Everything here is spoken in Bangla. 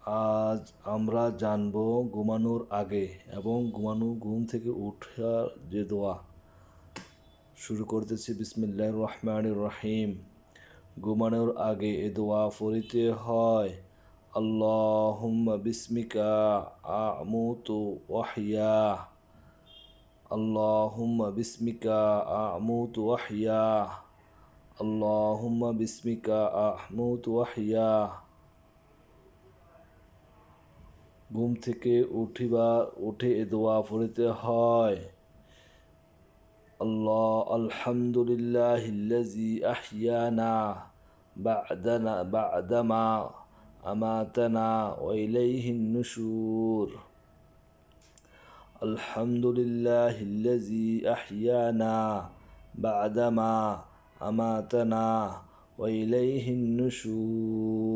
আজ আমরা জানব ঘুমানোর আগে এবং ঘুম থেকে ওঠার যে দোয়া। শুরু করতেছি বিসমিল্লাহির রহমানির রহিম। ঘুমানোর আগে এ দোয়া পড়িতে হয়। আল্লাহুম্মা বিসমিকা আমুতু ওয়াহইয়া। আল্লাহুম্মা বিসমিকা আমুতু ওয়াহইয়া। আল্লাহুম্মা বিসমিকা আমুতু ওয়াহইয়া। ঘুম থেকে উঠে এ দোয়া পড়িতে হয়। আলহামদুলিল্লাহিল্লাযী আহইয়ানা বা'দামা আমাতানা ওয়া ইলাইহিন নুশুর। আলহামদুলিল্লাহিল্লাযী আহইয়ানা বা'দামা আমাতানা ওয়া ইলাইহিন নুশুর।